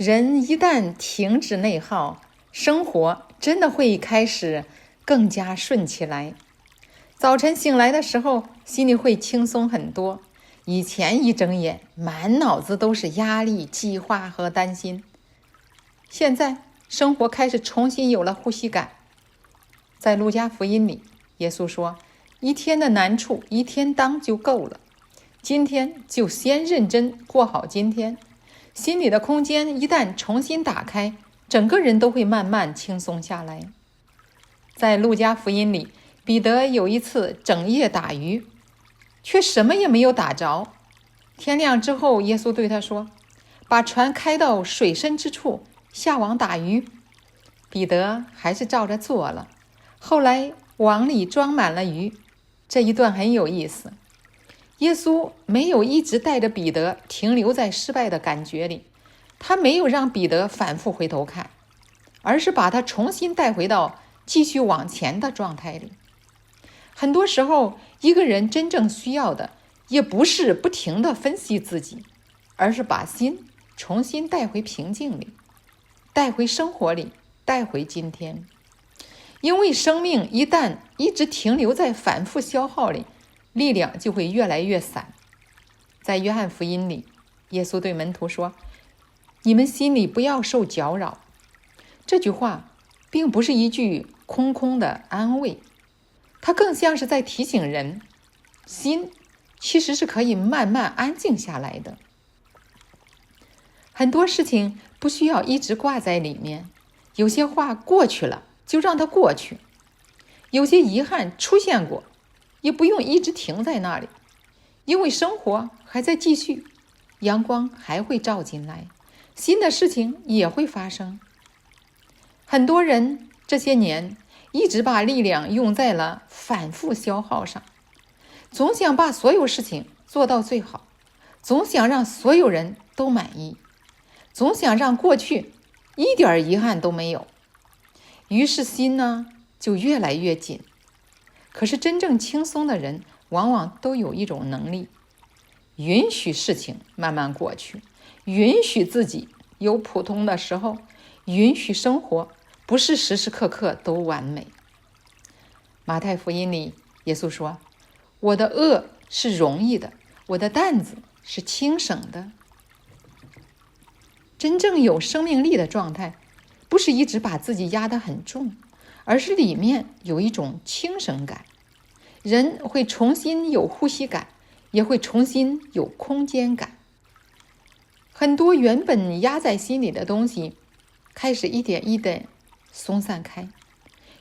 人一旦停止内耗，生活真的会开始更加顺起来。早晨醒来的时候，心里会轻松很多。以前一睁眼，满脑子都是压力、计划和担心。现在生活开始重新有了呼吸感。在路加福音里，耶稣说，一天的难处一天当就够了，今天就先认真过好今天。心里的空间一旦重新打开，整个人都会慢慢轻松下来。在路加福音里，彼得有一次整夜打鱼，却什么也没有打着。天亮之后，耶稣对他说，把船开到水深之处，下网打鱼。彼得还是照着做了，后来网里装满了鱼。这一段很有意思，耶稣没有一直带着彼得停留在失败的感觉里，他没有让彼得反复回头看，而是把他重新带回到继续往前的状态里。很多时候，一个人真正需要的也不是不停地分析自己，而是把心重新带回平静里，带回生活里，带回今天。因为生命一旦一直停留在反复消耗里，力量就会越来越散。在约翰福音里，耶稣对门徒说，你们心里不要受搅扰。这句话并不是一句空空的安慰，它更像是在提醒人，心其实是可以慢慢安静下来的。很多事情不需要一直挂在里面，有些话过去了就让它过去，有些遗憾出现过，也不用一直停在那里，因为生活还在继续，阳光还会照进来，新的事情也会发生。很多人这些年一直把力量用在了反复消耗上，总想把所有事情做到最好，总想让所有人都满意，总想让过去一点遗憾都没有，于是心呢就越来越紧。可是真正轻松的人往往都有一种能力，允许事情慢慢过去，允许自己有普通的时候，允许生活不是时时刻刻都完美。马太福音里，耶稣说，我的轭是容易的，我的担子是轻省的。真正有生命力的状态，不是一直把自己压得很重，而是里面有一种轻省感。人会重新有呼吸感，也会重新有空间感。很多原本压在心里的东西，开始一点一点松散开。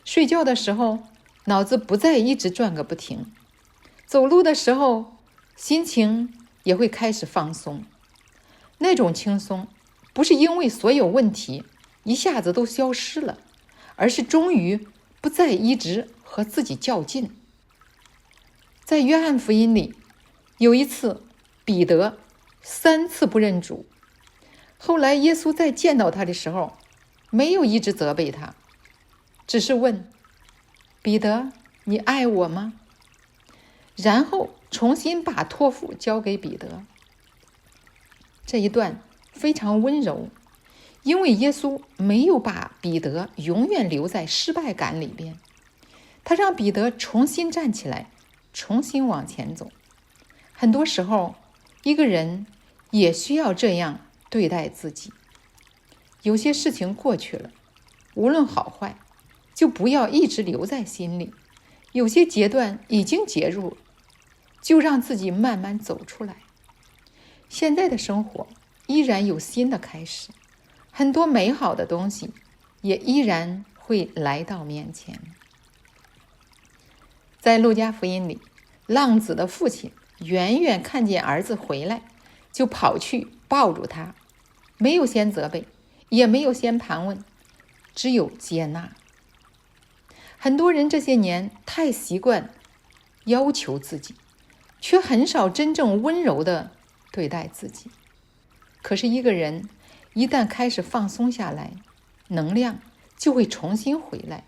睡觉的时候，脑子不再一直转个不停。走路的时候，心情也会开始放松。那种轻松，不是因为所有问题一下子都消失了，而是终于不再一直和自己较劲。在约翰福音里，有一次彼得3次不认主，后来耶稣在见到他的时候，没有一直责备他，只是问，彼得，你爱我吗？然后重新把托付交给彼得。这一段非常温柔，因为耶稣没有把彼得永远留在失败感里边，他让彼得重新站起来，重新往前走。很多时候，一个人也需要这样对待自己。有些事情过去了，无论好坏，就不要一直留在心里。有些阶段已经结束了，就让自己慢慢走出来。现在的生活依然有新的开始，很多美好的东西也依然会来到面前。在路加福音里，浪子的父亲远远看见儿子回来，就跑去抱住他，没有先责备，也没有先盘问，只有接纳。很多人这些年太习惯要求自己，却很少真正温柔地对待自己。可是一个人一旦开始放松下来，能量就会重新回来，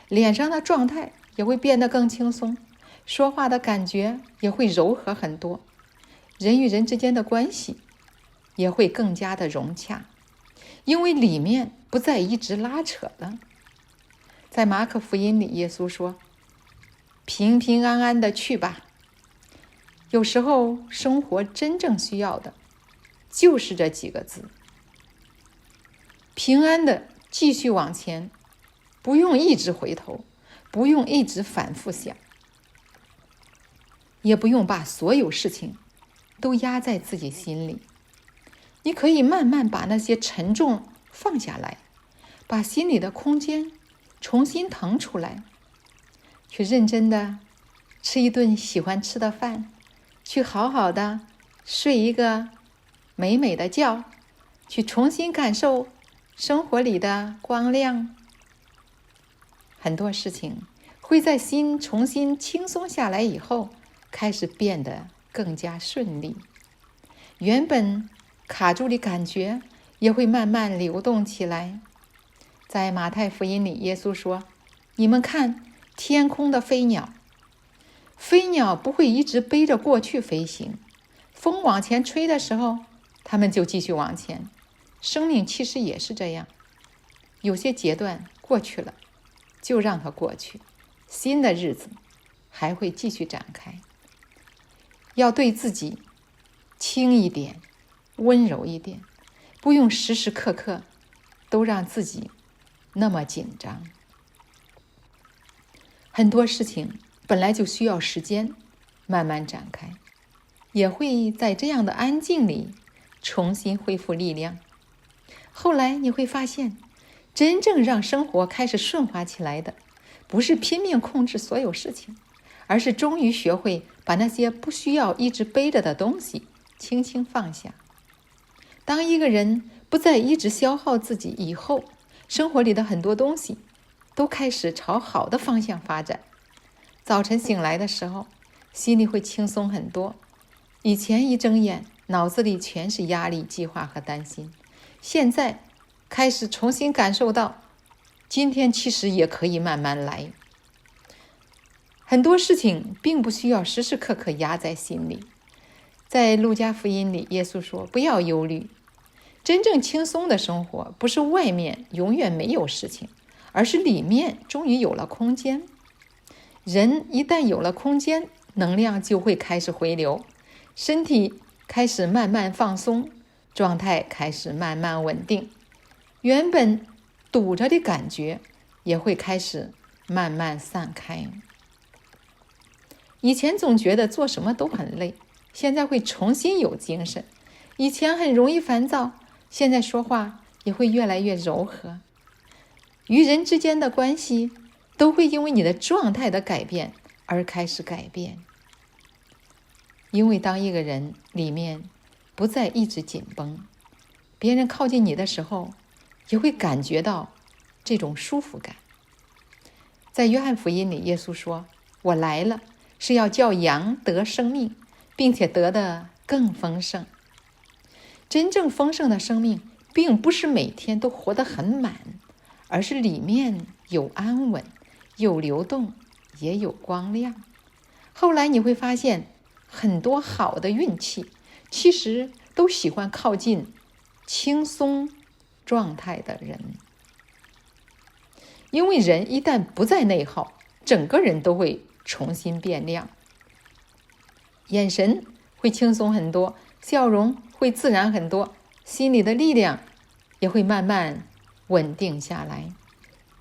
脸上的状态也会变得更轻松，说话的感觉也会柔和很多，人与人之间的关系也会更加的融洽。因为里面不再一直拉扯了。在马可福音里，耶稣说：平平安安的去吧。有时候生活真正需要的就是这几个字，平安的继续往前，不用一直回头，不用一直反复想，也不用把所有事情都压在自己心里。你可以慢慢把那些沉重放下来，把心里的空间重新腾出来，去认真的吃一顿喜欢吃的饭，去好好的睡一个美美的觉，去重新感受生活里的光亮。很多事情会在心重新轻松下来以后，开始变得更加顺利。原本卡住的感觉也会慢慢流动起来。在马太福音里，耶稣说：你们看天空的飞鸟，飞鸟不会一直背着过去飞行，风往前吹的时候，它们就继续往前。生命其实也是这样，有些阶段过去了，就让它过去，新的日子还会继续展开。要对自己轻一点，温柔一点，不用时时刻刻都让自己那么紧张。很多事情本来就需要时间慢慢展开，也会在这样的安静里重新恢复力量。后来你会发现，真正让生活开始顺滑起来的，不是拼命控制所有事情，而是终于学会把那些不需要一直背着的东西轻轻放下。当一个人不再一直消耗自己以后，生活里的很多东西都开始朝好的方向发展。早晨醒来的时候，心里会轻松很多。以前一睁眼，脑子里全是压力、计划和担心。现在开始重新感受到，今天其实也可以慢慢来。很多事情并不需要时时刻刻压在心里。在路加福音里，耶稣说：不要忧虑。真正轻松的生活，不是外面永远没有事情，而是里面终于有了空间。人一旦有了空间，能量就会开始回流，身体开始慢慢放松，状态开始慢慢稳定，原本堵着的感觉也会开始慢慢散开。以前总觉得做什么都很累，现在会重新有精神。以前很容易烦躁，现在说话也会越来越柔和。与人之间的关系都会因为你的状态的改变而开始改变。因为当一个人里面不再一直紧绷，别人靠近你的时候也会感觉到这种舒服感。在约翰福音里，耶稣说：我来了，是要叫羊得生命，并且得的更丰盛。真正丰盛的生命并不是每天都活得很满，而是里面有安稳，有流动，也有光亮。后来你会发现，很多好的运气其实都喜欢靠近轻松状态的人。因为人一旦不再内耗，整个人都会重新变亮，眼神会轻松很多，笑容会自然很多，心里的力量也会慢慢稳定下来。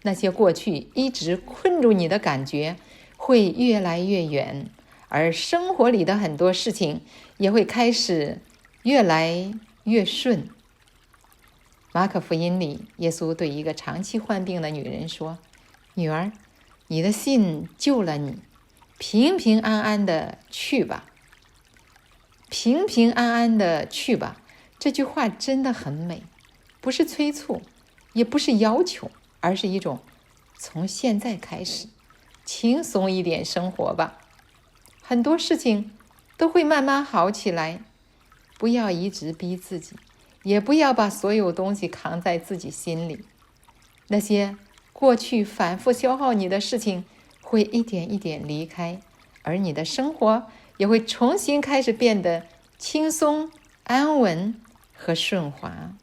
那些过去一直困住你的感觉会越来越远，而生活里的很多事情也会开始越来越顺。马可福音里，耶稣对一个长期患病的女人说：女儿，你的信救了你，平平安安的去吧。平平安安的去吧，这句话真的很美，不是催促，也不是要求，而是一种从现在开始轻松一点生活吧，很多事情都会慢慢好起来。不要一直逼自己，也不要把所有东西扛在自己心里。那些过去反复消耗你的事情会一点一点离开，而你的生活也会重新开始变得轻松、安稳和顺滑。